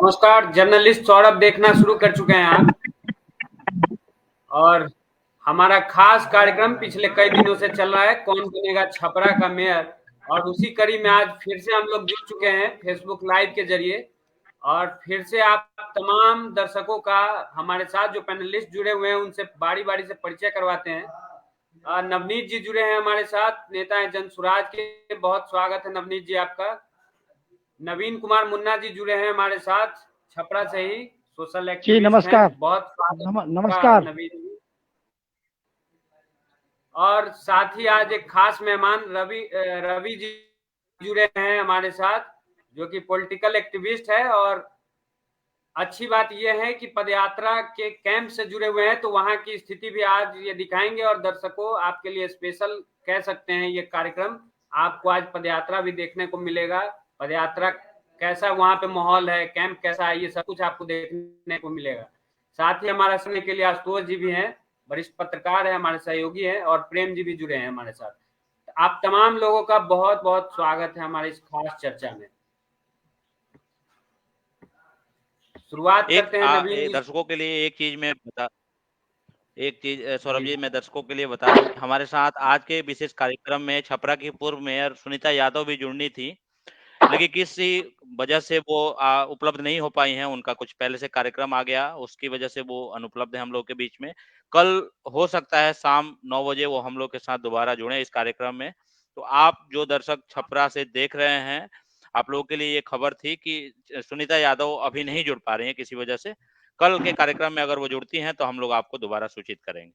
नमस्कार। जर्नलिस्ट सौरभ देखना शुरू कर चुके हैं आप, और हमारा खास कार्यक्रम पिछले कई दिनों से चल रहा है, कौन बनेगा छपरा का मेयर। और उसी कड़ी में आज फिर से हम लोग जुड़ चुके हैं फेसबुक लाइव के जरिए। और फिर से आप तमाम दर्शकों का हमारे साथ जो पैनलिस्ट जुड़े हुए हैं उनसे बारी बारी से परिचय करवाते हैं। नवनीत जी जुड़े हैं हमारे साथ, नेता है जन सुराज के। बहुत स्वागत है नवनीत जी आपका। नवीन कुमार मुन्ना जी जुड़े हैं हमारे साथ, छपरा से ही सोशल जी एक्टिविस्ट नमस्कार। हैं। बहुत स्वागत नमस्कार। नवीन जी। और साथ ही आज एक खास मेहमान रवि जी जुड़े हैं हमारे साथ, जो कि पॉलिटिकल एक्टिविस्ट है। और अच्छी बात यह है कि पदयात्रा के कैंप से जुड़े हुए हैं, तो वहां की स्थिति भी आज ये दिखाएंगे। और दर्शकों, आपके लिए स्पेशल कह सकते हैं ये कार्यक्रम। आपको आज पदयात्रा भी देखने को मिलेगा, पदयात्रा कैसा वहां पे माहौल है, कैंप कैसा है, ये सब कुछ आपको देखने को मिलेगा। साथ ही हमारा सुनने के लिए आशुतोष जी भी हैं, वरिष्ठ पत्रकार है, हमारे सहयोगी हैं। और प्रेम जी भी जुड़े हैं हमारे साथ। आप तमाम लोगों का बहुत बहुत स्वागत है हमारे इस खास चर्चा में। शुरुआत करते हैं नवीन जी। दर्शकों के लिए एक चीज सौरभ जी, मैं दर्शकों के लिए बता दूं, हमारे साथ आज के विशेष कार्यक्रम में छपरा की पूर्व मेयर सुनीता यादव भी जुड़नी थी, लेकिन किसी वजह से वो उपलब्ध नहीं हो पाई हैं। उनका कुछ पहले से कार्यक्रम आ गया, उसकी वजह से वो अनुपलब्ध है हम लोग के बीच में। कल हो सकता है शाम 9 बजे वो हम लोग के साथ दोबारा जुड़े इस कार्यक्रम में। तो आप जो दर्शक छपरा से देख रहे हैं, आप लोगों के लिए ये खबर थी कि सुनीता यादव अभी नहीं जुड़ पा रही है किसी वजह से। कल के कार्यक्रम में अगर वो जुड़ती हैं तो हम लोग आपको दोबारा सूचित करेंगे।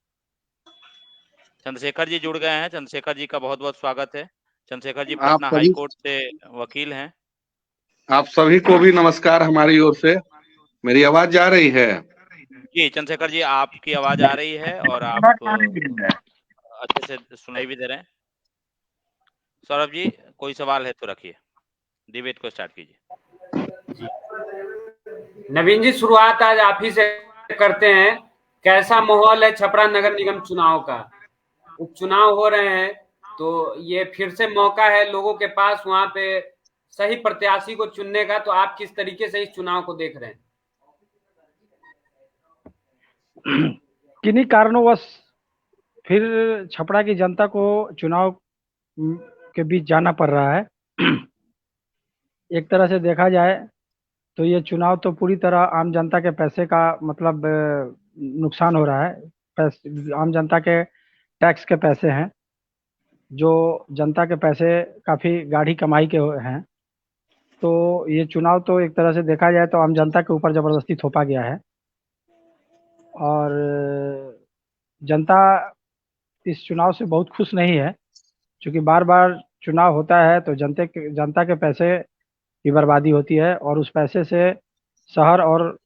चंद्रशेखर जी जुड़ गए हैं। चंद्रशेखर जी का बहुत बहुत स्वागत है। चंद्रशेखर जी पटना हाई कोर्ट से वकील हैं। आप सभी को भी नमस्कार हमारी ओर से। मेरी आवाज जा रही है? जी चंद्रशेखर जी, आपकी आवाज आ रही है और आप अच्छे से सुनाई भी दे रहे हैं। सौरभ जी, कोई सवाल है तो रखिए, डिबेट को स्टार्ट कीजिए। नवीन जी, शुरुआत आज आप ही से करते हैं। कैसा माहौल है छपरा नगर निगम चुनाव का? उपचुनाव हो रहे हैं, तो ये फिर से मौका है लोगों के पास वहां पे सही प्रत्याशी को चुनने का। तो आप किस तरीके से इस चुनाव को देख रहे हैं? किन्हीं कारणोंवश फिर छपरा की जनता को चुनाव के बीच जाना पड़ रहा है। एक तरह से देखा जाए तो ये चुनाव तो पूरी तरह आम जनता के पैसे का मतलब नुकसान हो रहा है। आम जनता के टैक्स के पैसे हैं, जो जनता के पैसे काफ़ी गाढ़ी कमाई के हैं। तो ये चुनाव तो एक तरह से देखा जाए तो आम जनता के ऊपर ज़बरदस्ती थोपा गया है। और जनता इस चुनाव से बहुत खुश नहीं है, क्योंकि बार बार चुनाव होता है तो जनता के पैसे की बर्बादी होती है, और उस पैसे से शहर और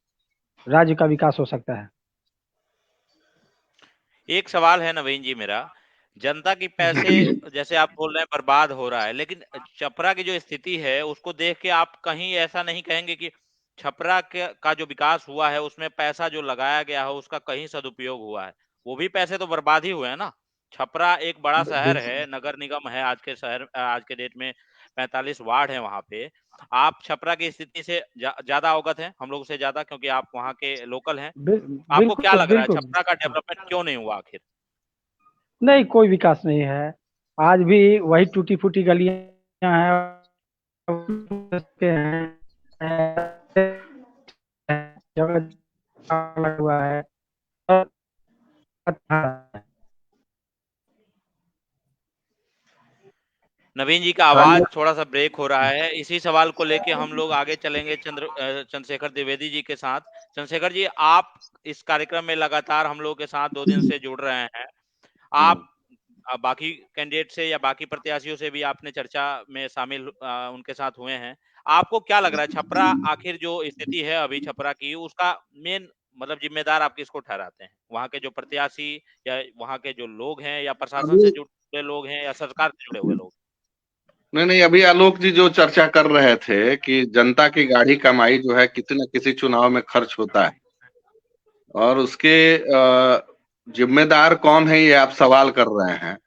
राज्य का विकास हो सकता है। एक सवाल है नवीन जी मेरा, जनता की पैसे जैसे आप बोल रहे हैं बर्बाद हो रहा है, लेकिन छपरा की जो स्थिति है उसको देख के आप कहीं ऐसा नहीं कहेंगे कि छपरा का जो विकास हुआ है उसमें पैसा जो लगाया गया है उसका कहीं सदुपयोग हुआ है? वो भी पैसे तो बर्बाद ही हुए हैं ना। छपरा एक बड़ा शहर है, नगर निगम है, आज के डेट में 45 वार्ड है वहां पे। आप छपरा की स्थिति से ज्यादा अवगत हैं हम लोग से ज्यादा, क्योंकि आप वहां के लोकल हैं। आपको क्या लग रहा है छपरा का डेवलपमेंट क्यों नहीं हुआ आखिर? नहीं, कोई विकास नहीं है। आज भी वही टूटी फूटी गलियां हैं, हुआ है। नवीन जी का आवाज थोड़ा सा ब्रेक हो रहा है। इसी सवाल को लेके हम लोग आगे चलेंगे चंद्रशेखर द्विवेदी जी के साथ। चंद्रशेखर जी, आप इस कार्यक्रम में लगातार हम लोग के साथ 2 दिन से जुड़ रहे हैं। आप बाकी कैंडिडेट से या बाकी प्रत्याशियों से भी आपने चर्चा में शामिल उनके साथ हुए हैं। आपको क्या लग रहा है छपरा आखिर जो स्थिति है अभी छपरा की, उसका मेन मतलब जिम्मेदार आप किसको ठहराते हैं? वहां के जो प्रत्याशी, या वहां के जो लोग हैं, या प्रशासन से जुड़े लोग हैं, या सरकार से जुड़े हुए लोग? नहीं, अभी आलोक जी जो चर्चा कर रहे थे कि जनता की गाढ़ी कमाई जो है किसी न किसी चुनाव में खर्च होता है, और उसके जिम्मेदार कौन है ये आप सवाल कर रहे हैं।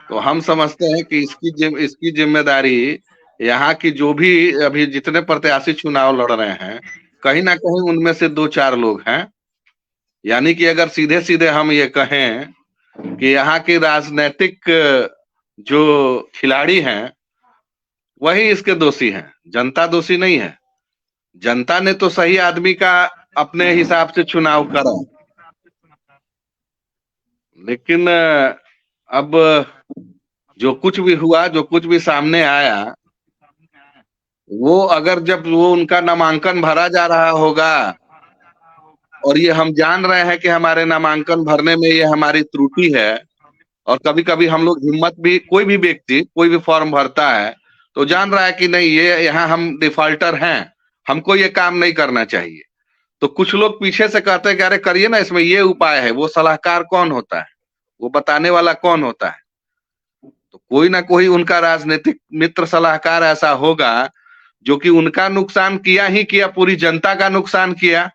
तो हम समझते हैं कि इसकी जिम्मेदारी यहाँ की जो भी अभी जितने प्रत्याशी चुनाव लड़ रहे हैं, कहीं ना कहीं उनमें से 2-4 लोग हैं। यानी कि अगर सीधे सीधे हम ये कहें कि यहाँ की राजनीतिक जो खिलाड़ी हैं वही इसके दोषी हैं, जनता दोषी नहीं है। जनता ने तो सही आदमी का अपने हिसाब से चुनाव करा, लेकिन अब जो कुछ भी हुआ, जो कुछ भी सामने आया, वो अगर जब वो उनका नामांकन भरा जा रहा होगा और ये हम जान रहे हैं कि हमारे नामांकन भरने में ये हमारी त्रुटि है, और कभी कभी हम लोग हिम्मत भी, कोई भी व्यक्ति कोई भी फॉर्म भरता है तो जान रहा है कि नहीं, ये यहाँ हम डिफॉल्टर हैं, हमको ये काम नहीं करना चाहिए, तो कुछ लोग पीछे से कहते हैं कि अरे करिए ना, इसमें ये उपाय है। वो सलाहकार कौन होता है, वो बताने वाला कौन होता है? तो कोई ना कोई उनका राजनीतिक मित्र सलाहकार ऐसा होगा जो कि उनका नुकसान किया ही किया, पूरी जनता का नुकसान किया।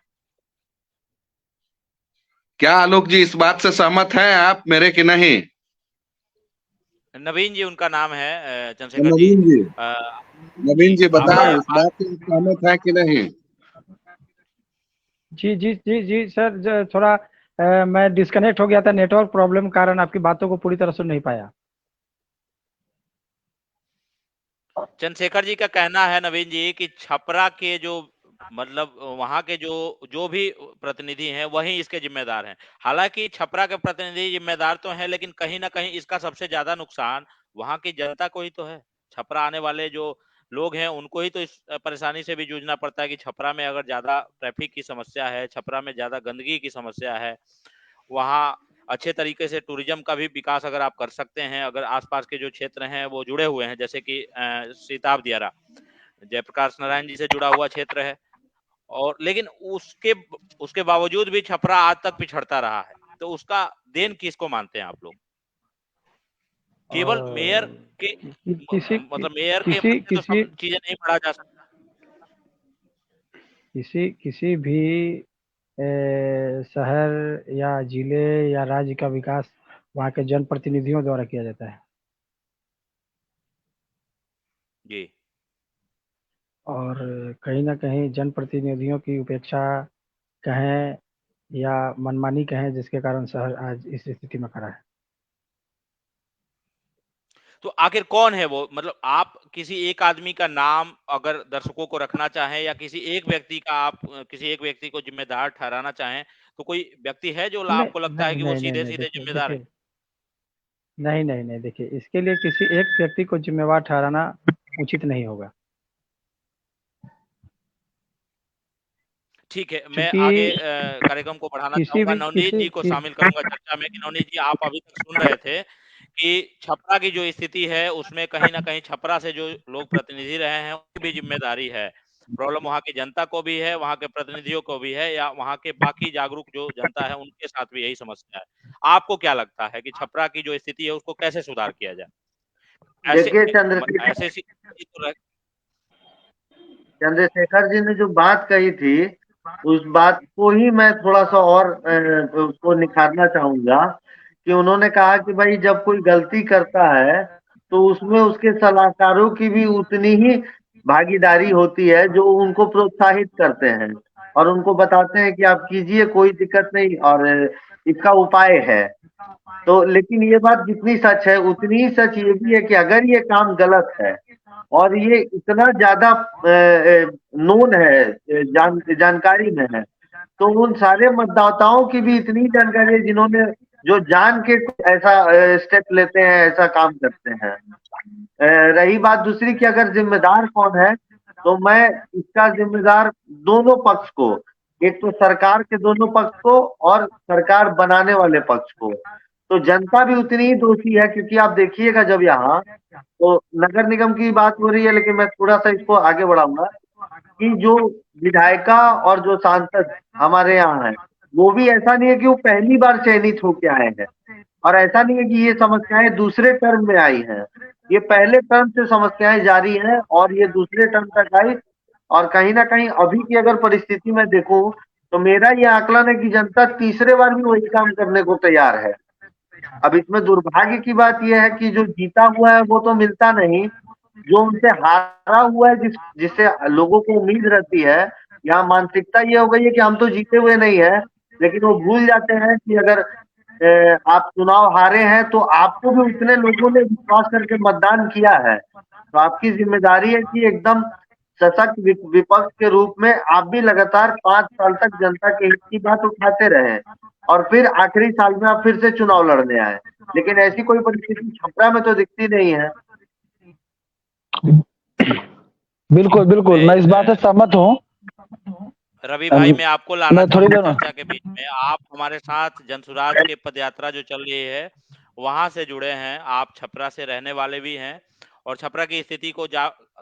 क्या आलोक जी इस बात से सहमत हैं आप मेरे कि नहीं? नवीन जी उनका नाम है, चंद्रशेखर नवीन जी, नवीन जी आप बताएं इस बात से सहमत है कि नहीं? जी जी जी जी सर, थोड़ा मैं डिस्कनेक्ट हो गया था, नेटवर्क प्रॉब्लम के कारण आपकी बातों को पूरी तरह सुन नहीं पाया। चंद्रशेखर जी का कहना है नवीन जी कि छपरा के जो मतलब वहां के जो भी प्रतिनिधि हैं वही इसके जिम्मेदार हैं। हालांकि छपरा के प्रतिनिधि जिम्मेदार तो हैं, लेकिन कहीं ना कहीं इसका सबसे ज्यादा नुकसान वहां की जनता को ही तो है। छपरा आने वाले जो लोग हैं उनको ही तो इस परेशानी से भी जूझना पड़ता है कि छपरा में अगर ज्यादा ट्रैफिक की समस्या है, छपरा में ज्यादा गंदगी की समस्या है, वहाँ अच्छे तरीके से टूरिज्म का भी विकास अगर आप कर सकते हैं, अगर आसपास के जो क्षेत्र हैं वो जुड़े हुए हैं, जैसे कि सीताब दियारा जयप्रकाश नारायण जी से जुड़ा हुआ क्षेत्र है, और लेकिन उसके बावजूद भी छपरा आज तक पिछड़ता रहा है, तो उसका देन किसको मानते हैं आप लोग? केवल मेयर के मतलब मेयर के किसी तो सब चीजें नहीं बढ़ा जा सकता। किसी भी शहर या जिले या राज्य का विकास वहाँ के जनप्रतिनिधियों द्वारा किया जाता है जी। और कहीं ना कहीं जनप्रतिनिधियों की उपेक्षा कहें या मनमानी कहें, जिसके कारण शहर आज इस स्थिति में खड़ा है। तो आखिर कौन है वो? मतलब आप किसी एक आदमी का नाम अगर दर्शकों को रखना चाहें या किसी एक व्यक्ति का आप किसी एक व्यक्ति को जिम्मेदार ठहराना चाहें, तो कोई व्यक्ति है जो आपको लगता है कि वो सीधे सीधे जिम्मेदार है? नहीं नहीं नहीं, देखिए, इसके लिए किसी एक व्यक्ति को जिम्मेवार ठहराना उचित नहीं होगा। ठीक है, मैं आगे कार्यक्रम को बढ़ाना चाहूंगा, नवनीत जी को शामिल करूंगा चर्चा में। कि नवनीत जी, आप अभी तक सुन रहे थे कि छपरा की जो स्थिति है उसमें कहीं ना कहीं छपरा से जो लोग प्रतिनिधि रहे हैं उनकी भी जिम्मेदारी है। प्रॉब्लम वहां की जनता को भी है, वहां के प्रतिनिधियों को भी है, या वहां के बाकी जागरूक जो जनता है उनके साथ भी यही समस्या है। आपको क्या लगता है कि छपरा की जो स्थिति है उसको कैसे सुधार किया जाए? देखिए चंद्रशेखर जी ने जो बात कही थी उस बात को ही मैं थोड़ा सा और उसको निखारना चाहूंगा कि उन्होंने कहा कि भाई जब कोई गलती करता है तो उसमें उसके सलाहकारों की भी उतनी ही भागीदारी होती है, जो उनको प्रोत्साहित करते हैं और उनको बताते हैं कि आप कीजिए, कोई दिक्कत नहीं और इसका उपाय है। तो लेकिन ये बात जितनी सच है उतनी ही सच ये भी है कि अगर ये काम गलत है और ये इतना ज्यादा नोन है, जानकारी में है, तो उन सारे मतदाताओं की भी इतनी जानकारी है जिन्होंने जो जान के ऐसा स्टेप लेते हैं, ऐसा काम करते हैं। रही बात दूसरी कि अगर जिम्मेदार कौन है, तो मैं इसका जिम्मेदार दोनों पक्ष को, एक तो सरकार के दोनों पक्ष को और सरकार बनाने वाले पक्ष को, तो जनता भी उतनी ही दोषी है। क्योंकि आप देखिएगा जब यहाँ तो नगर निगम की बात हो रही है, लेकिन मैं थोड़ा सा इसको आगे बढ़ाऊंगा कि जो विधायिका और जो सांसद हमारे यहाँ है वो भी ऐसा नहीं है कि वो पहली बार चयनित होके आए हैं, और ऐसा नहीं है कि ये समस्याएं दूसरे टर्म में आई हैं। ये पहले टर्म से समस्याएं जारी हैं और ये दूसरे टर्म तक आई, और कहीं ना कहीं अभी की अगर परिस्थिति में देखूं तो मेरा ये आकलन है कि जनता तीसरे बार भी वही काम करने को तैयार है। अब इसमें दुर्भाग्य की बात यह है कि जो जीता हुआ है वो तो मिलता नहीं, जो उनसे हारा हुआ है जिससे लोगों को उम्मीद रहती है यहाँ मानसिकता ये हो गई है कि हम तो जीते हुए नहीं है, लेकिन वो भूल जाते हैं कि अगर आप चुनाव हारे हैं तो आपको भी उतने लोगों ने विश्वास करके मतदान किया है, तो आपकी जिम्मेदारी है कि एकदम सशक्त विपक्ष के रूप में आप भी लगातार 5 साल तक जनता के हित की बात उठाते रहे और फिर आखिरी साल में आप फिर से चुनाव लड़ने आए। लेकिन ऐसी कोई परिस्थिति छपरा में तो दिखती नहीं है। बिल्कुल बिल्कुल, मैं इस बात से सहमत हूँ। रवि भाई, मैं आपको लाना मैं थोड़ी देर चर्चा के बीच में। आप हमारे साथ जनसुराज के पदयात्रा जो चल रही है वहां से जुड़े हैं, आप छपरा से रहने वाले भी हैं और छपरा की स्थिति को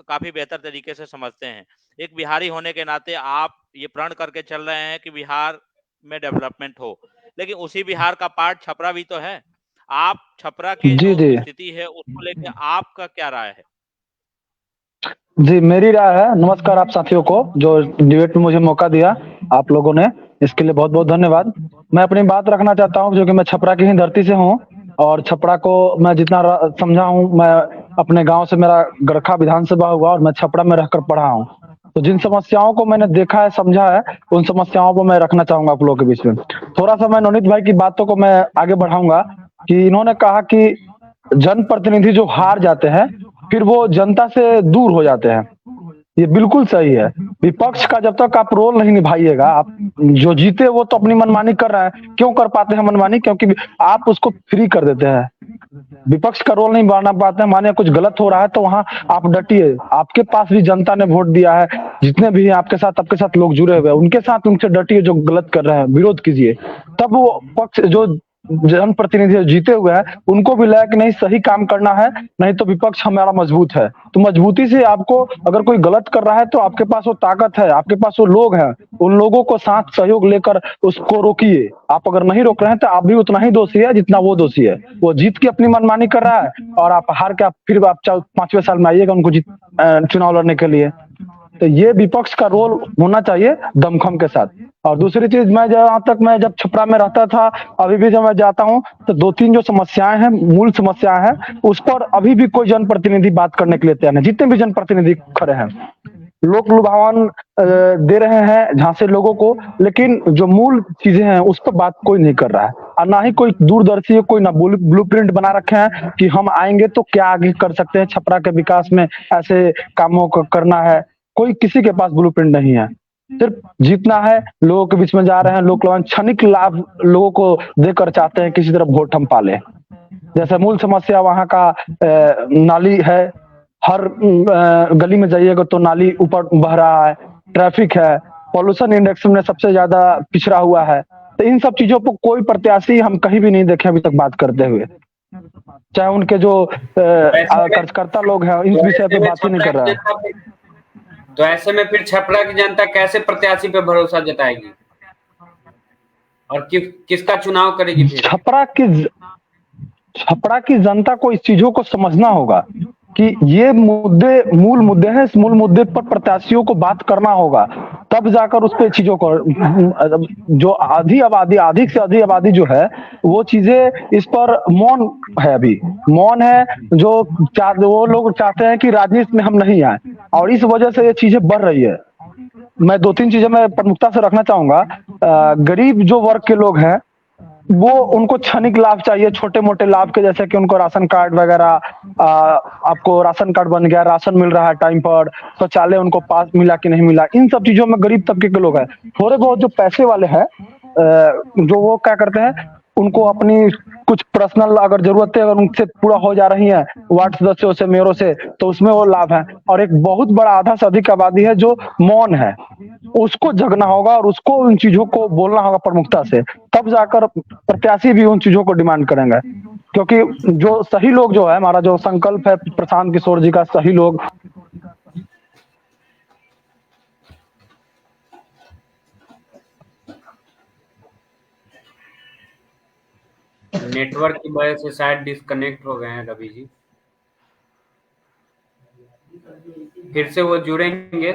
काफी बेहतर तरीके से समझते हैं। एक बिहारी होने के नाते आप ये प्रण करके चल रहे हैं कि बिहार में डेवलपमेंट हो, लेकिन उसी बिहार का पार्ट छपरा भी तो है। आप छपरा की जो स्थिति है उसको लेकर आपका क्या राय है? जी, मेरी राय है, नमस्कार आप साथियों को जो डिबेट में मुझे मौका दिया आप लोगों ने, इसके लिए बहुत बहुत धन्यवाद। मैं अपनी बात रखना चाहता हूँ, जो कि मैं छपरा की ही धरती से हूँ और छपरा को मैं जितना समझा हूँ, मैं अपने गांव से, मेरा गरखा विधानसभा हुआ और मैं छपरा में रहकर पढ़ा हूँ, तो जिन समस्याओं को मैंने देखा है, समझा है, उन समस्याओं को मैं रखना चाहूंगा आप लोगों के बीच में। थोड़ा सा मैं नवनीत भाई की बातों को मैं आगे बढ़ाऊंगा कि इन्होंने कहा कि जनप्रतिनिधि जो हार जाते हैं फिर वो जनता से दूर हो जाते हैं। ये बिल्कुल सही है। विपक्ष का जब तक आप रोल नहीं निभाइएगा, आप जो जीते वो तो अपनी मनमानी कर रहे हैं। क्यों कर पाते हैं मनमानी? क्योंकि आप उसको फ्री कर देते हैं। विपक्ष का रोल नहीं बना पाते हैं। माने कुछ गलत हो रहा है तो वहां आप डटिए। आपके पास भी जनता ने वोट दिया है, जितने भी आपके साथ लोग जुड़े हुए हैं, उनके साथ उनसे डटिए, जो गलत कर रहे हैं विरोध कीजिए। तब वो पक्ष जो जनप्रतिनिधि जीते हुए हैं उनको भी लगा कि नहीं, सही काम करना है, नहीं तो विपक्ष हमारा मजबूत है। तो मजबूती से आपको, अगर कोई गलत कर रहा है तो आपके पास वो ताकत है, आपके पास वो लोग हैं, उन लोगों को साथ सहयोग लेकर उसको रोकिए। आप अगर नहीं रोक रहे हैं तो आप भी उतना ही दोषी है जितना वो दोषी है। वो जीत के अपनी मनमानी कर रहा है और आप हार के फिर आप 5वें साल में आइएगा उनको चुनाव लड़ने के लिए। तो ये विपक्ष का रोल होना चाहिए दमखम के साथ। और दूसरी चीज, मैं जब छपरा में रहता था, अभी भी जब मैं जाता हूँ तो 2-3 जो समस्याएं हैं, मूल समस्याएं हैं, उस पर अभी भी कोई जनप्रतिनिधि बात करने के लिए तैयार नहीं। जितने भी जनप्रतिनिधि खड़े हैं, लोक लुभावन दे रहे हैं झांसे लोगों को, लेकिन जो मूल चीजें हैं उस पर बात कोई नहीं कर रहा है। और ना ही कोई दूरदर्शी, कोई ना ब्लूप्रिंट बना रखे हैं कि हम आएंगे तो क्या आगे कर सकते हैं, छपरा के विकास में ऐसे कामों को करना है। कोई किसी के पास ब्लूप्रिंट नहीं है। सिर्फ जीतना है, लोगों के बीच में जा रहे हैं, लोक लुभावन क्षणिक लाभ लोगों को देकर चाहते हैं किसी तरफ वोट हम पाले। जैसे मूल समस्या वहां का नाली है, हर गली में जाइएगा तो नाली ऊपर बह रहा है, ट्रैफिक है, पॉल्यूशन इंडेक्स में सबसे ज्यादा पिछड़ा हुआ है। तो इन सब चीजों पर कोई प्रत्याशी हम कहीं भी नहीं देखे अभी तक बात करते हुए, चाहे उनके जो कार्यकर्ता लोग हैं इन विषय पे बात ही नहीं कर रहा है। तो ऐसे में फिर छपरा की जनता कैसे प्रत्याशी पे भरोसा जताएगी और किसका चुनाव करेगी? फिर छपरा की जनता को इस चीजों को समझना होगा कि ये मूल मुद्दे हैं। इस मूल मुद्दे पर प्रत्याशियों को बात करना होगा, तब जाकर उस पे चीजों को, जो अधिक से अधिक आबादी जो है वो चीजें इस पर मौन है, अभी मौन है। वो लोग चाहते हैं कि राजनीति में हम नहीं आए और इस वजह से ये चीजें बढ़ रही है। मैं 2-3 चीजें मैं प्रमुखता से रखना चाहूंगा। गरीब जो वर्ग के लोग हैं वो, उनको क्षणिक लाभ चाहिए, छोटे मोटे लाभ के, जैसे कि उनको राशन कार्ड वगैरह, आपको राशन कार्ड बन गया, राशन मिल रहा है टाइम पर, शौचालय उनको पास मिला कि नहीं मिला, इन सब चीजों में गरीब तबके के लोग हैं। थोड़े बहुत जो पैसे वाले हैं, जो वो क्या करते हैं, उनको अपनी कुछ पर्सनल अगर जरूरतें अगर उनसे पूरा हो जा रही है वार्ड सदस्यों से, मेयरों से, तो उसमें वो लाभ है। और एक बहुत बड़ा आधा से अधिक आबादी है जो मौन है, उसको जगना होगा और उसको उन चीजों को बोलना होगा प्रमुखता से, तब जाकर प्रत्याशी भी उन चीजों को डिमांड करेंगे। क्योंकि जो सही लोग जो है, हमारा जो संकल्प है प्रशांत किशोर जी का, सही लोग, नेटवर्क की वजह से शायद डिस्कनेक्ट हो गए हैं रवि जी, फिर से वो जुड़ेंगे।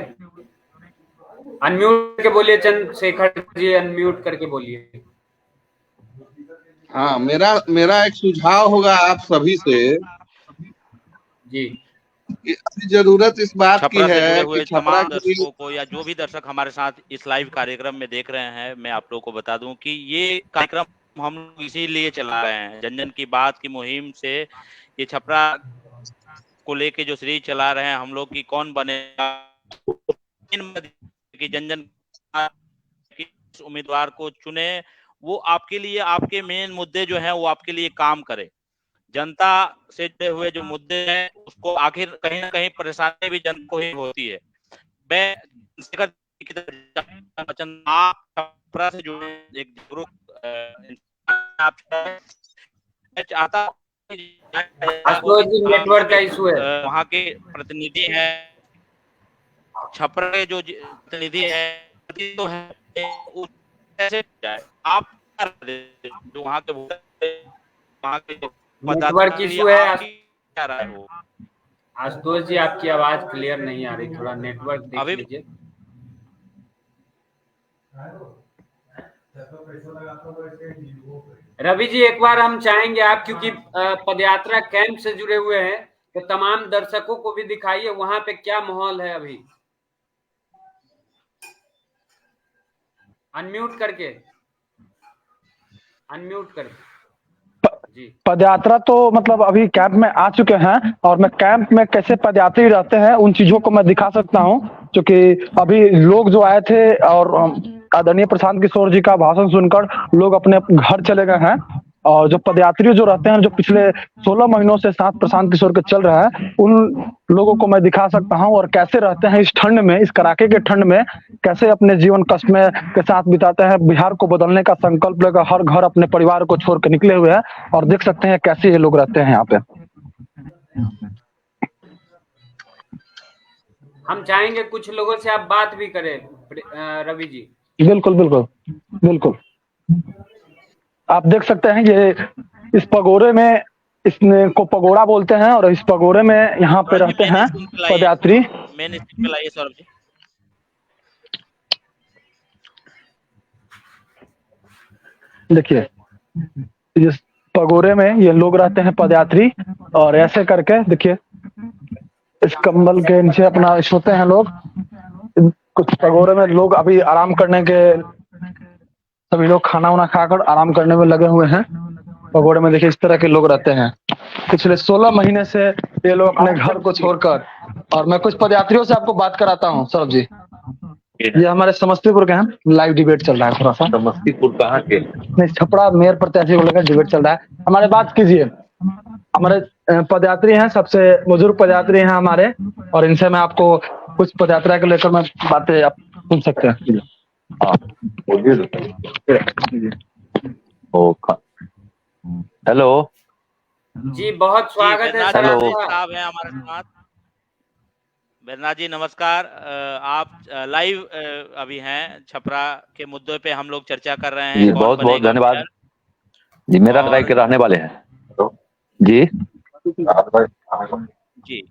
अनम्यूट करके बोलिए चंद्रशेखर जी, अनम्यूट करके बोलिए। हाँ, मेरा एक सुझाव होगा आप सभी से जी अभी जरूरत इस बात की छपरा से जुड़े है हुए कि छपरा तमाम के लिए दर्शकों को या जो भी दर्शक हमारे साथ इस लाइव कार्यक्रम में देख रहे हैं, मैं आप लोगों को बता दूं कि ये कार्यक्रम हम लोग इसीलिए चला रहे हैं। जन जन की बात की मुहिम से ये छपरा को लेके जो सीरीज चला रहे हैं हम लोग की कौन बनेगा कि जन जन किस उम्मीदवार को चुने, वो आपके लिए आपके मेन मुद्दे जो हैं वो आपके लिए काम करे। जनता से जुड़े हुए जो मुद्दे हैं उसको आखिर कहीं ना कहीं परेशानी भी जन को ही होती है। मैं आप छपरा से जुड़े एक जागरूक आप मैं चाहता हूं आशुतोष जी नेटवर्क का इशू है। वहाँ के प्रतिनिधि हैं, छपरा के जो प्रतिनिधि हैं तो है कैसे जाए आप जो वहाँ के नेटवर्क इशू है। क्या राय हो? आशुतोष जी आपकी आवाज क्लियर नहीं आ रही, थोड़ा नेटवर्क देख लीजिए। रवि जी एक बार हम चाहेंगे आप, क्योंकि पदयात्रा कैंप से जुड़े हुए हैं, तो तमाम दर्शकों को भी दिखाइए वहां पे क्या माहौल है अभी। अनम्यूट करके जी। पदयात्रा तो मतलब अभी कैंप में आ चुके हैं और मैं कैंप में कैसे पदयात्री रहते हैं उन चीजों को मैं दिखा सकता हूं, क्योंकि अभी लोग जो आए थे और आदरणीय प्रशांत किशोर जी का भाषण सुनकर लोग अपने घर चले गए हैं। और जो पदयात्री जो रहते हैं, जो पिछले 16 महीनों से साथ प्रशांत किशोर के चल रहा है, उन लोगों को मैं दिखा सकता हूं और कैसे रहते हैं इस ठंड में, इस कड़ाके के ठंड में कैसे अपने जीवन कष्ट में के साथ बिताते हैं। बिहार को बदलने का संकल्प लेकर हर घर अपने परिवार को छोड़ के निकले हुए हैं और देख सकते हैं कैसे ये लोग रहते हैं यहाँ पे। हम चाहेंगे कुछ लोगों से आप बात भी करें रवि जी। बिल्कुल बिल्कुल बिल्कुल, आप देख सकते हैं ये इस पगोरे में, इसने को पगोड़ा बोलते हैं और इस पगोरे में यहाँ पे रहते हैं पदयात्री। मैंने सौरभ जी देखिए इस पगोरे में ये लोग रहते हैं पदयात्री, और ऐसे करके देखिए इस कंबल के नीचे अपना सोते हैं लोग। कुछ पगोरे में लोग अभी आराम करने के, सभी लोग खाना वाना खाकर आराम करने में लगे हुए हैं। पगोड़े में देखिए इस तरह के लोग रहते हैं। पिछले 16 महीने से ये लोग अपने घर को छोड़कर, और मैं कुछ पदयात्रियों से आपको बात कराता हूँ सौरभ जी। ये हमारे समस्तीपुर के हैं, लाइव डिबेट चल रहा है थोड़ा सा। समस्तीपुर कहाँ के? नहीं, छपरा मेयर प्रत्याशी को लेकर डिबेट चल रहा है। हमारे बात कीजिए, हमारे पदयात्री हैं, सबसे बुजुर्ग पदयात्री हैं हमारे, और इनसे मैं आपको कुछ पदयात्रा को लेकर मैं बातें आप सुन सकते हैं। हेलो जी, बहुत स्वागत है साहब है हमारे साथ। बैरनाथ जी नमस्कार। आप लाइव अभी हैं, छपरा के मुद्दे पे हम लोग चर्चा कर रहे हैं। जी बहुत बहुत धन्यवाद जी। मेरा राय के रहने वाले हैं जी। जी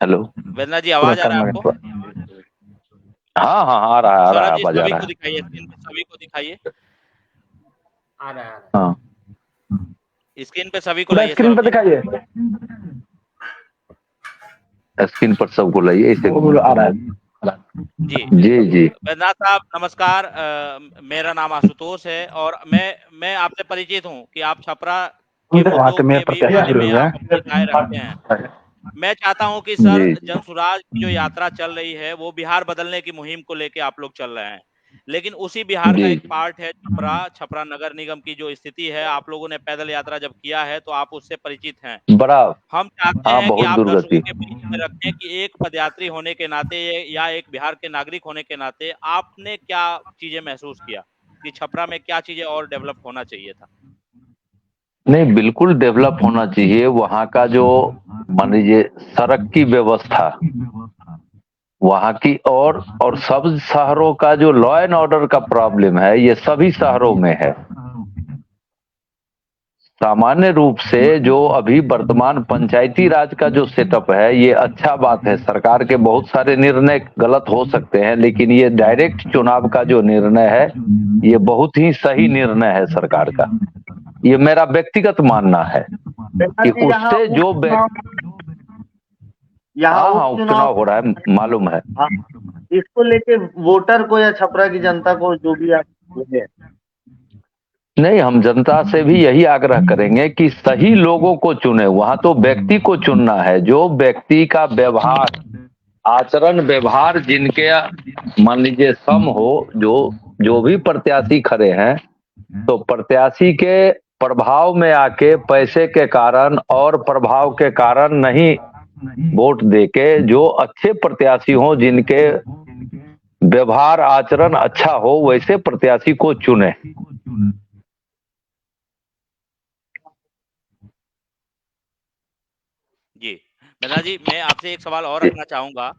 हेलो बैरनाथ जी, आवाज आ रहा है आपको? हाँ हाँ आ रहा है, आवाज आ रहा है। सभी को दिखाइए। आ रहा है। हाँ स्क्रीन पे सभी को लाइए। स्क्रीन पे दिखाइए, स्क्रीन पर सबको लाइए। इसे आ रहा है जी जी जी। बैरनाथ साहब नमस्कार। मेरा नाम आशुतोष है और मैं आपसे परिचित हूँ कि आप छपरा के मुद्दों के भी बारे में आप अपनी राय रखते हैं। मैं चाहता हूं कि सर जनसुराज की जो यात्रा चल रही है वो बिहार बदलने की मुहिम को लेके आप लोग चल रहे हैं, लेकिन उसी बिहार का एक पार्ट है छपरा नगर निगम की जो स्थिति है। आप लोगों ने पैदल यात्रा जब किया है तो आप उससे परिचित हैं। बड़ा हम चाहते हैं कि आप दर्शकों के बीच में रखें कि एक पदयात्री होने के नाते या एक बिहार के नागरिक होने के नाते आपने क्या चीजें महसूस किया कि छपरा में क्या चीजें और डेवलप होना चाहिए था? नहीं, बिल्कुल डेवलप होना चाहिए। वहाँ का जो मान लीजिए सड़क की व्यवस्था वहाँ की, और सब शहरों का जो लॉ एंड ऑर्डर का प्रॉब्लम है, ये सभी शहरों में है। सामान्य रूप से जो अभी वर्तमान पंचायती राज का जो सेटअप है, ये अच्छा बात है। सरकार के बहुत सारे निर्णय गलत हो सकते हैं, लेकिन ये डायरेक्ट चुनाव का जो निर्णय है, ये बहुत ही सही निर्णय है सरकार का। ये मेरा व्यक्तिगत मानना है कि उससे जो यहाँ हाँ उपचुनाव हो रहा है, मालूम है। हाँ, इसको लेके वोटर को या छपरा की जनता को जो भी आप बोले, नहीं, हम जनता से भी यही आग्रह करेंगे कि सही लोगों को चुने। वहां तो व्यक्ति को चुनना है, जो व्यक्ति का व्यवहार, आचरण, व्यवहार जिनके मान लीजिए सम हो, जो भी प्रत्याशी खड़े हैं, तो प्रत्याशी के प्रभाव में आके पैसे के कारण और प्रभाव के कारण नहीं वोट देके जो अच्छे प्रत्याशी हो, जिनके व्यवहार आचरण अच्छा हो, वैसे प्रत्याशी को चुने। जी मेधा जी, मैं आपसे एक सवाल और रखना चाहूंगा।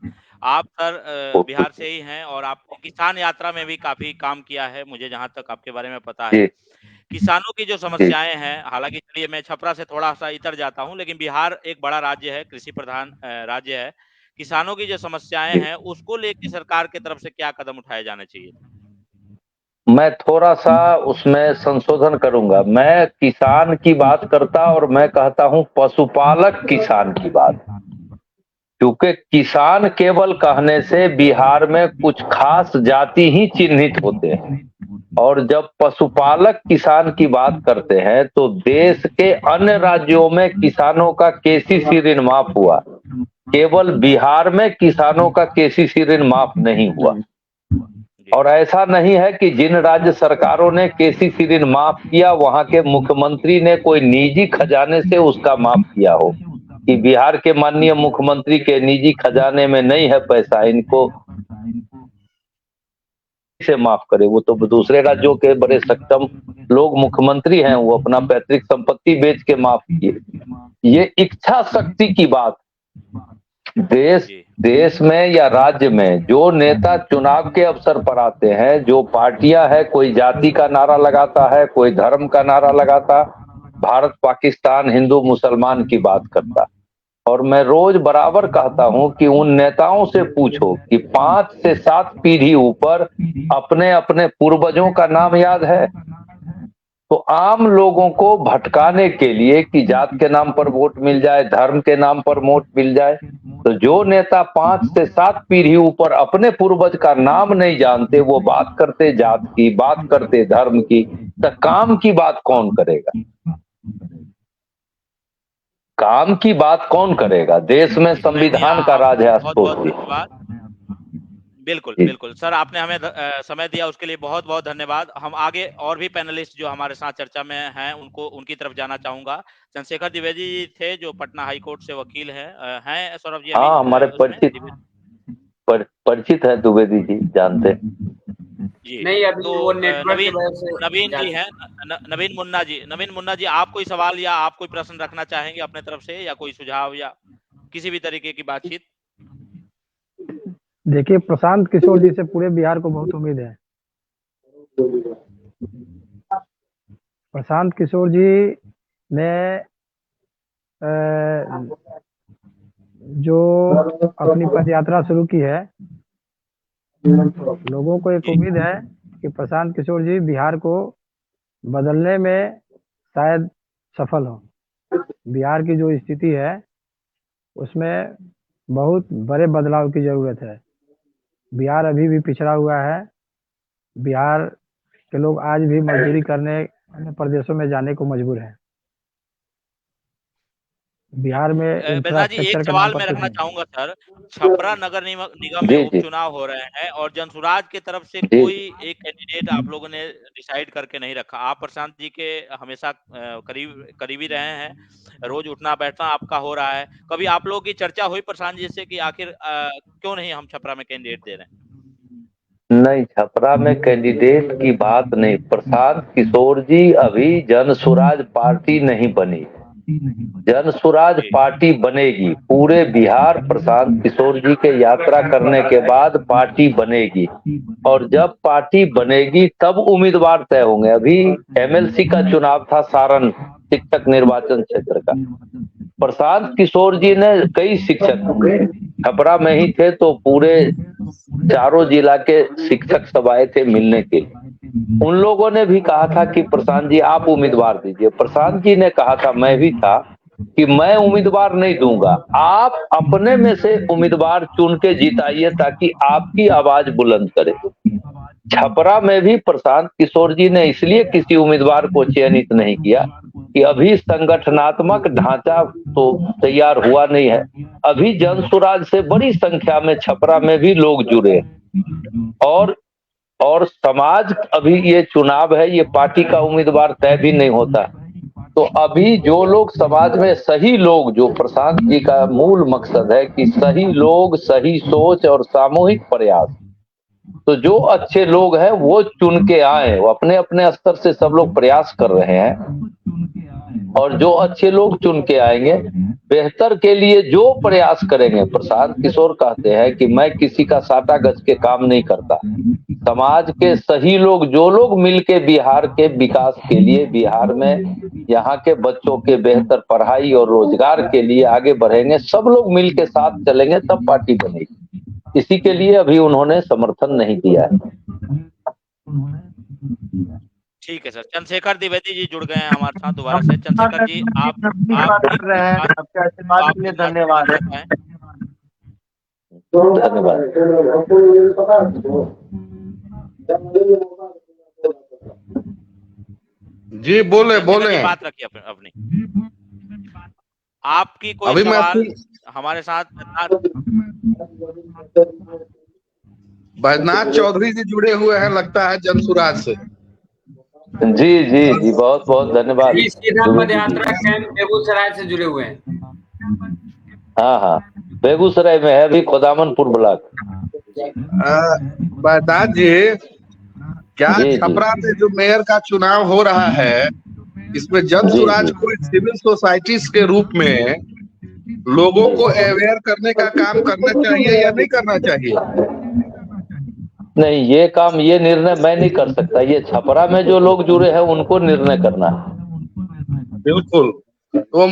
आप सर बिहार से ही हैं और आपने किसान यात्रा में भी काफी काम किया है, मुझे जहां तक आपके बारे में पता है। किसानों की जो समस्याएं हैं, हालांकि चलिए मैं छपरा से थोड़ा सा इतर जाता हूं, लेकिन बिहार एक बड़ा राज्य है, कृषि प्रधान राज्य है। किसानों की जो समस्याएं हैं उसको लेकर सरकार की तरफ से क्या कदम उठाए जाने चाहिए? मैं थोड़ा सा उसमें संशोधन करूंगा। मैं किसान की बात करता और मैं कहता हूं पशुपालक किसान की बात, क्योंकि किसान केवल कहने से बिहार में कुछ खास जाति ही चिन्हित होते हैं, और जब पशुपालक किसान की बात करते हैं तो देश के अन्य राज्यों में किसानों का केसीसी ऋण माफ हुआ, केवल बिहार में किसानों का केसीसी ऋण माफ नहीं हुआ। और ऐसा नहीं है कि जिन राज्य सरकारों ने केसीसी ऋण माफ किया वहां के मुख्यमंत्री ने कोई निजी खजाने से उसका माफ किया हो, कि बिहार के माननीय मुख्यमंत्री के निजी खजाने में नहीं है पैसा, इनको से माफ करे। वो तो दूसरे राज्यों के बड़े सक्षम लोग मुख्यमंत्री हैं, वो अपना पैतृक संपत्ति बेच के माफ किए। ये इच्छा शक्ति की बात। देश में या राज्य में जो नेता चुनाव के अवसर पर आते हैं, जो पार्टियां है, कोई जाति का नारा लगाता है, कोई धर्म का नारा लगाता, भारत पाकिस्तान हिंदू मुसलमान की बात करता। और मैं रोज बराबर कहता हूं कि उन नेताओं से पूछो कि 5 से 7 पीढ़ी ऊपर अपने अपने पूर्वजों का नाम याद है। तो आम लोगों को भटकाने के लिए कि जात के नाम पर वोट मिल जाए, धर्म के नाम पर वोट मिल जाए, तो जो नेता 5 से 7 पीढ़ी ऊपर अपने पूर्वज का नाम नहीं जानते, वो बात करते जात की, बात करते धर्म की, तो काम की बात कौन करेगा? काम की बात कौन करेगा? देश में संविधान का राज है। बिल्कुल बिल्कुल सर, आपने हमें समय दिया उसके लिए बहुत बहुत धन्यवाद। हम आगे और भी पैनलिस्ट जो हमारे साथ चर्चा में हैं उनकी तरफ जाना चाहूंगा। चंद्रशेखर द्विवेदी जी थे जो पटना हाई कोर्ट से वकील हैं सौरभ जी? हाँ, हमारे परिचित है द्विवेदी जी, जानते जी। नहीं, अभी तो वो नेटवर्क नवीन जी हैं, नवीन मुन्ना जी, आप कोई सवाल या आप कोई प्रश्न रखना चाहेंगे अपने तरफ से, या कोई सुझाव या किसी भी तरीके की बातचीत? देखिए, प्रशांत किशोर जी से पूरे बिहार को बहुत उम्मीद है। प्रशांत किशोर जी ने जो अपनी पद यात्रा शुरू की है, लोगों को एक उम्मीद है कि प्रशांत किशोर जी बिहार को बदलने में शायद सफल हो। बिहार की जो स्थिति है उसमें बहुत बड़े बदलाव की जरूरत है। बिहार अभी भी पिछड़ा हुआ है। बिहार के लोग आज भी मजदूरी करने अन्य प्रदेशों में जाने को मजबूर हैं। बिहार में इंफ्रास्ट्रक्चर एक सवाल मैं रखना चाहूंगा सर, छपरा नगर निगम में उपचुनाव हो रहे हैं और जनसुराज की तरफ से कोई एक कैंडिडेट आप लोगों ने डिसाइड करके नहीं रखा। आप प्रशांत जी के हमेशा करीबी रहे हैं, रोज उठना बैठना आपका हो रहा है। कभी आप लोगों की चर्चा हुई प्रशांत जी से कि आखिर क्यों नहीं हम छपरा में कैंडिडेट दे रहे हैं? नहीं, छपरा में कैंडिडेट की बात नहीं। प्रशांत किशोर जी अभी जनसुराज पार्टी नहीं बनी, जनसुराज पार्टी बनेगी। पूरे बिहार प्रशांत किशोर जी के यात्रा करने के बाद पार्टी बनेगी, और जब पार्टी बनेगी तब उम्मीदवार तय होंगे। अभी एमएलसी का चुनाव था सारण शिक्षक निर्वाचन क्षेत्र का। प्रशांत किशोर जी ने कई शिक्षक छपरा में ही थे, तो पूरे चारों जिला के शिक्षक सब आए थे मिलने के लिए। उन लोगों ने भी कहा था कि प्रशांत जी आप उम्मीदवार दीजिए। प्रशांत जी ने कहा था, मैं भी था, कि मैं उम्मीदवार नहीं दूंगा, आप अपने में से उम्मीदवार चुन के जिताइए ताकि आपकी आवाज बुलंद करे। छपरा में भी प्रशांत किशोर जी ने इसलिए किसी उम्मीदवार को चयनित नहीं किया कि अभी संगठनात्मक ढांचा तो तैयार हुआ नहीं है। अभी जन सुराज से बड़ी संख्या में छपरा में भी लोग जुड़े और समाज, अभी ये चुनाव है, ये पार्टी का उम्मीदवार तय भी नहीं होता। तो अभी जो लोग समाज में सही लोग, जो प्रशांत जी का मूल मकसद है कि सही लोग, सही सोच और सामूहिक प्रयास, तो जो अच्छे लोग हैं वो चुन के आए, वो अपने अपने स्तर से सब लोग प्रयास कर रहे हैं और जो अच्छे लोग चुन के आएंगे बेहतर के लिए जो प्रयास करेंगे। प्रशांत किशोर कहते हैं कि मैं किसी का साटा गज के काम नहीं करता, समाज के सही लोग, जो लोग मिलके बिहार के विकास के लिए, बिहार में यहाँ के बच्चों के बेहतर पढ़ाई और रोजगार के लिए आगे बढ़ेंगे, सब लोग मिलके साथ चलेंगे तब पार्टी बनेगी। इसी के लिए अभी उन्होंने समर्थन नहीं दिया है। ठीक है सर। चंद्रशेखर द्विवेदी जी जुड़ गए हैं हमारे साथ दोबारा से। चंद्रशेखर जी, आप कर रहे हैं, आपके आशीर्वाद के लिए धन्यवाद है। जी बोले बोले, बात रखिए अपनी। आपकी कोई अभी सवाल हमारे साथ? बैजनाथ चौधरी जी जुड़े हुए हैं लगता है जनसुराज से। जी जी जी, बहुत बहुत धन्यवाद। सीधा पदयात्रा कैंप बेगूसराय से जुड़े हुए हैं। हाँ हाँ, बेगूसराय में है अभी, खोदामनपुर ब्लॉक। बैजनाथ जी, क्या छपरा में जो मेयर का चुनाव हो रहा है, इसमें जनसुराज को सिविल सोसाइटीज के रूप में लोगों को अवेयर करने का काम करना चाहिए या नहीं करना चाहिए? नहीं, ये काम, ये निर्णय मैं नहीं कर सकता, ये छपरा में जो लोग जुड़े हैं उनको निर्णय करना है। बिल्कुल। तो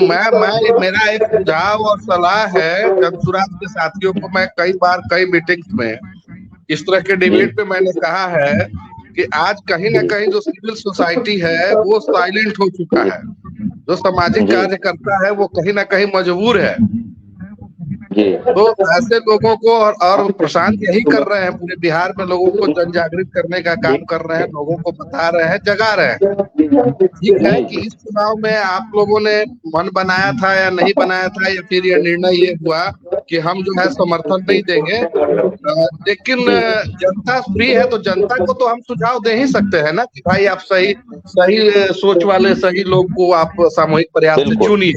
मेरा एक सुझाव और सलाह है जनसुराज के साथियों को। मैं कई बार कई मीटिंग्स में इस तरह के डिबेट पे मैंने कहा है कि आज कहीं ना कहीं जो सिविल सोसाइटी है वो साइलेंट हो चुका है। जो सामाजिक कार्य करता है वो कहीं ना कहीं मजबूर है। तो ऐसे लोगों को, और प्रशांत यही कर रहे हैं, पूरे बिहार में लोगों को जन जागृत करने का काम कर रहे हैं, लोगों को बता रहे हैं, जगा रहे हैं। ठीक है कि इस चुनाव में आप लोगों ने मन बनाया था या नहीं बनाया था, या फिर यह निर्णय ये हुआ कि हम जो है समर्थन नहीं देंगे, लेकिन जनता फ्री है, तो जनता को तो हम सुझाव दे ही सकते हैं ना कि भाई आप सही सोच वाले सही लोग को आप सामूहिक प्रयास से चुनिए।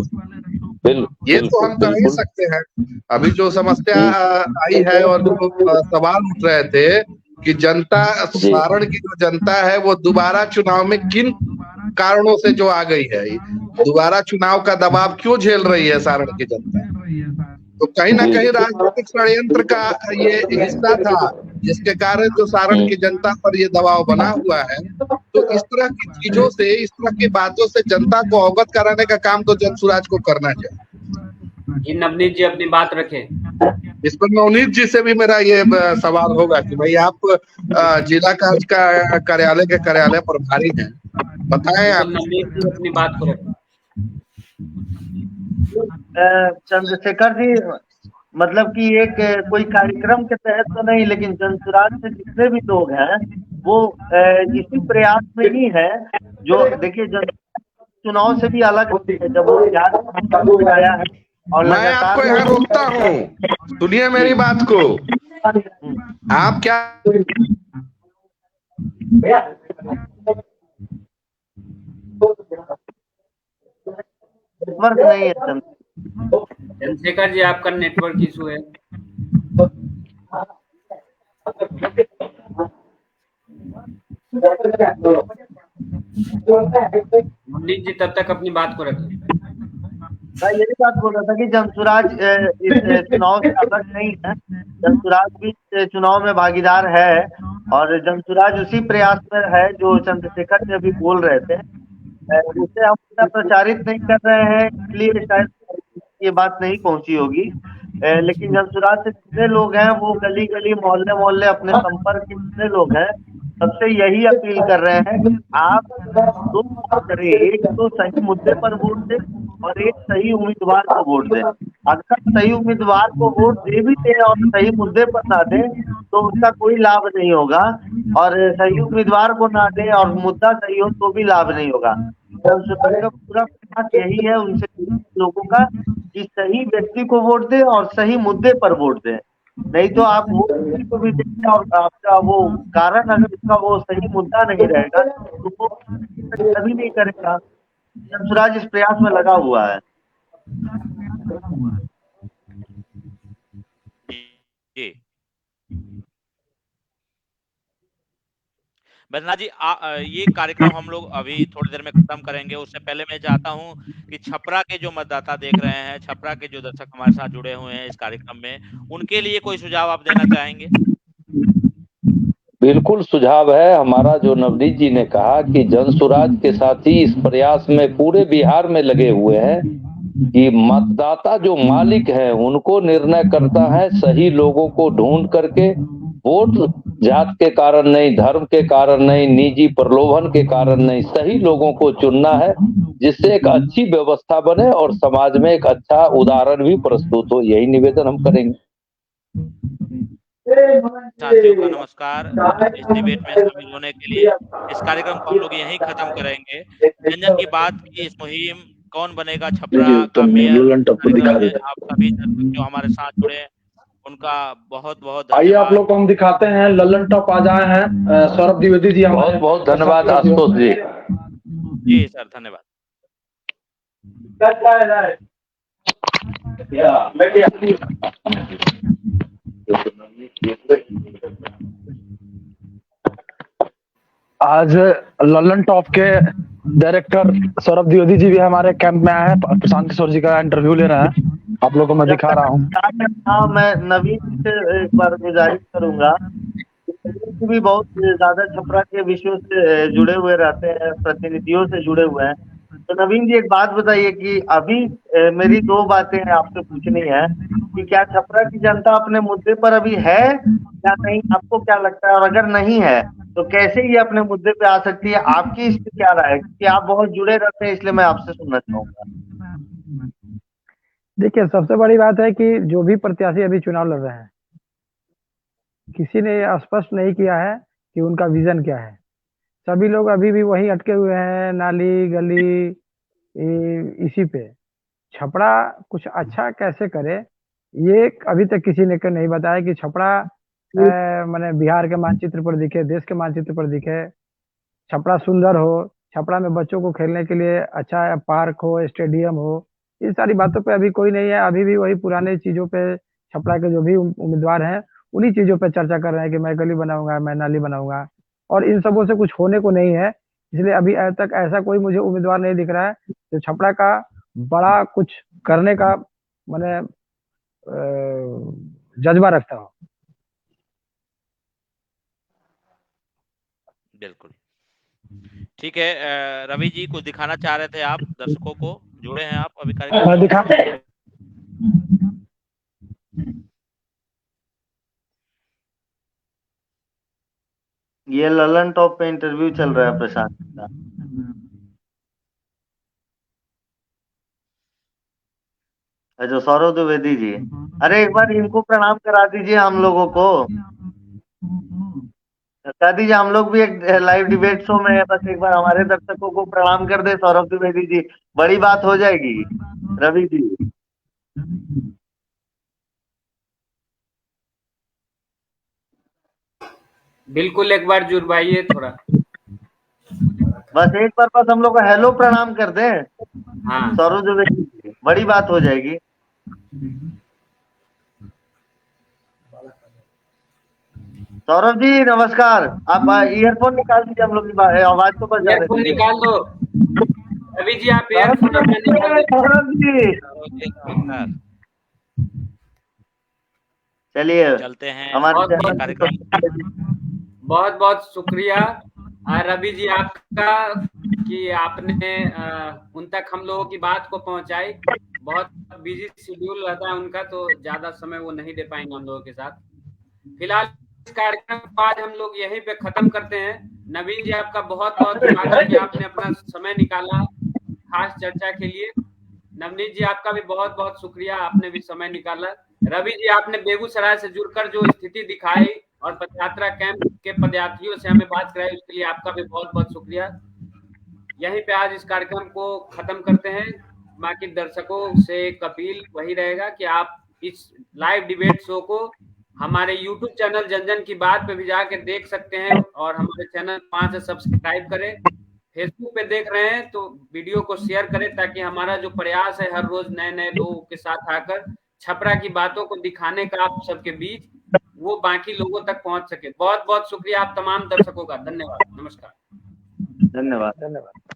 ये तो हम कर ही सकते हैं। अभी जो समस्या आई है और जो सवाल उठ रहे थे कि जनता, सारण की जो जनता है वो दोबारा चुनाव में किन कारणों से जो आ गई है, दोबारा चुनाव का दबाव क्यों झेल रही है सारण की जनता, तो कहीं ना कहीं राजनीतिक षड्यंत्र का ये हिस्सा था, जिसके कारण जो सारण की जनता पर ये दबाव बना हुआ है। तो इस तरह की चीजों से, इस तरह की बातों से जनता को अवगत कराने का काम तो जनसुराज को करना चाहिए। नवनीत जी अपनी बात रखें। इस पर नवनीत जी से भी मेरा ये सवाल होगा कि भाई आप जिला कार्यालय के कार्यालय प्रभारी हैं, बताएं आप। नवनीत जी अपनी बात को रखें। चंद्रशेखर जी, मतलब कि एक कोई कार्यक्रम के तहत तो नहीं, लेकिन जनसुराज से जितने भी लोग हैं वो इसी प्रयास में ही है। जो देखिए, चुनाव से भी अलग होती है जब वो आया है। और मैं आपको यहाँ रोकता हूँ, सुनिए मेरी बात को। आप क्या नेटवर्क नहीं है? चंद्रशेखर जी, आपका नेटवर्क इशू है। मुनीत जी तब तक अपनी बात को रखें। मैं यही बात बोल रहा था कि जनसुराज इस चुनाव से अलग नहीं है। जनसुराज भी चुनाव में भागीदार है और जनसुराज उसी प्रयास में है जो चंद्रशेखर जी अभी बोल रहे थे। उसे हम इतना प्रचारित नहीं कर रहे हैं, इसलिए शायद ये बात नहीं पहुंची होगी। लेकिन जनसुराज से जितने लोग हैं वो गली गली, मोहल्ले मोहल्ले, अपने संपर्क के जितने लोग हैं सबसे यही अपील कर रहे हैं कि आप दो वोट करें, एक तो सही मुद्दे पर वोट दें और एक सही उम्मीदवार को वोट दें। अगर सही उम्मीदवार को वोट दे भी दें और सही मुद्दे पर ना दें तो उसका कोई लाभ नहीं होगा, और सही उम्मीदवार को ना दें और मुद्दा सही हो तो भी लाभ नहीं होगा। तो पूरा प्रयास यही है उनसे लोगों का कि सही व्यक्ति को वोट दें और सही मुद्दे पर वोट दें। नहीं तो आप वो किसी को भी देंगे और आपका वो कारण अगर उसका वो सही मुद्दा नहीं रहेगा तो वो कभी नहीं करेगा। स्वराज इस प्रयास में लगा हुआ है। जी बैद्यनाथ जी, ये कार्यक्रम हम लोग अभी थोड़ी देर में खत्म करेंगे। उससे पहले मैं चाहता हूं कि छपरा के जो मतदाता देख रहे हैं, छपरा के जो दर्शक हमारे साथ जुड़े हुए हैं इस कार्यक्रम में, उनके लिए कोई सुझाव आप देना चाहेंगे? बिल्कुल सुझाव है हमारा, जो नवनीत जी ने कहा कि जनसुराज के साथी इस प्रयास में पूरे बिहार में लगे हुए हैं कि मतदाता जो मालिक है उनको निर्णय करता है, सही लोगों को ढूंढ करके वोट जात के कारण नहीं, धर्म के कारण नहीं, निजी प्रलोभन के कारण नहीं, सही लोगों को चुनना है जिससे एक अच्छी व्यवस्था बने और समाज में एक अच्छा उदाहरण भी प्रस्तुत हो। यही निवेदन हम करेंगे। साथियों का नमस्कार। इस डिबेट में शामिल होने के लिए इस कार्यक्रम को हम लोग यहीं खत्म करेंगे। जन जन की बात की इस मुहिम कौन बनेगा छपरा का मेयर, आप सभी दर्शक जो हमारे साथ जुड़े हैं उनका बहुत बहुत आइए धन्यवाद। आप लोग को हम दिखाते हैं, लल्लन टॉप आ जाए हैं। सौरभ द्विवेदी जी, बहुत बहुत धन्यवाद आशुतोष जी। जी सर, धन्यवाद। आज लल्लन टॉप के डायरेक्टर सौरभ द्विवेदी जी भी हमारे कैंप में आए हैं। प्रशांत किशोर जी का इंटरव्यू ले रहे हैं, आप लोगों को मैं दिखा रहा हूँ। हाँ, मैं नवीन से एक बार गुजारिश करूंगा, भी बहुत ज्यादा छपरा के विषयों से जुड़े हुए रहते हैं, प्रतिनिधियों से जुड़े हुए हैं। तो नवीन जी एक बात बताइए कि अभी मेरी दो बातें आपसे पूछनी है कि क्या छपरा की जनता अपने मुद्दे पर अभी है या नहीं, आपको क्या लगता है? और अगर नहीं है तो कैसे ये अपने मुद्दे पे आ सकती है? आपकी इस पे क्या राय है? क्योंकि आप बहुत जुड़े रहते हैं, इसलिए मैं आपसे सुनना चाहूंगा। देखिए, सबसे बड़ी बात है कि जो भी प्रत्याशी अभी चुनाव लड़ रहे हैं, किसी ने स्पष्ट नहीं किया है कि उनका विजन क्या है। सभी लोग अभी भी वही अटके हुए हैं, नाली गली इसी पे। छपरा कुछ अच्छा कैसे करे, ये अभी तक किसी ने नहीं बताया कि छपरा माने बिहार के मानचित्र पर दिखे, देश के मानचित्र पर दिखे, छपरा सुंदर हो, छपरा में बच्चों को खेलने के लिए अच्छा पार्क हो, स्टेडियम हो। इन सारी बातों पे अभी कोई नहीं है। अभी भी वही पुराने चीजों पे छपरा के जो भी उम्मीदवार हैं उन्हीं चीजों पे चर्चा कर रहे हैं कि मैं गली बनाऊंगा, मैं नाली बनाऊंगा, और इन सबों से कुछ होने को नहीं है। इसलिए अभी तक ऐसा कोई मुझे उम्मीदवार नहीं दिख रहा है जो छपरा का बड़ा कुछ करने का माने जज्बा रखता हो। बिल्कुल ठीक है। रवि जी, कुछ दिखाना चाह रहे थे आप दर्शकों को? जुड़े हैं आप अभी कार्यक्रम? दिखा। ये ललन टॉप पे इंटरव्यू चल रहा है प्रशांत का। अच्छा, सौरभ द्विवेदी जी, अरे एक बार इनको प्रणाम करा दीजिए हम लोगों को। कह दीजिए हम लोग भी एक लाइव डिबेट शो में है, बस एक बार हमारे दर्शकों को प्रणाम कर दे सौरभ द्विवेदी जी, बड़ी बात हो जाएगी। रवि जी बिल्कुल, एक बार जुड़वाइए थोड़ा। बस एक बार बस हम लोग को हेलो प्रणाम कर दें। हाँ, सौरभ द्विवेदी जी, बड़ी बात हो जाएगी। सौरभ जी नमस्कार। आप ईयरफोन निकाल दीजिए, हम लोग की आवाज तो बच जा ईयरफोन रही है। निकाल दो रवि जी, आप ईयरफोन अपना निकाल दो। सौरभ जी चलिए चलते हैं हमारे कार्यक्रम। बहुत बहुत शुक्रिया रवि जी आपका कि आपने उन तक हम लोगों की बात को पहुंचाई। बहुत बिजी शेड्यूल रहता है उनका, तो ज्यादा समय वो नहीं दे पाएंगे हम लोगों के साथ। फिलहाल इस कार्यक्रम को आज हम लोग यहीं पे खत्म करते हैं। नवीन जी, आपका बहुत बहुत स्वागत कि आपने अपना समय निकाला खास चर्चा के लिए। नवनीत जी, आपका भी बहुत बहुत शुक्रिया, आपने भी समय निकाला। रवि जी, आपने बेगूसराय से जुड़कर जो स्थिति दिखाई और पदयात्रा कैंप के पदयात्रियों से हमें बात कराई, उसके लिए आपका भी बहुत बहुत शुक्रिया। यहीं पे आज इस कार्यक्रम को खत्म करते हैं। बाकी दर्शकों से एक अपील वही रहेगा कि आप इस लाइव डिबेट शो को हमारे YouTube चैनल जन जन की बात पे भी जाके देख सकते हैं और हमारे चैनल 5 से सब्सक्राइब करें। फेसबुक पे देख रहे हैं तो वीडियो को शेयर करें, ताकि हमारा जो प्रयास है हर रोज नए नए लोगों के साथ आकर छपरा की बातों को दिखाने का आप सबके बीच, वो बाकी लोगों तक पहुंच सके। बहुत बहुत शुक्रिया आप तमाम दर्शकों का। धन्यवाद। नमस्कार। धन्यवाद। धन्यवाद।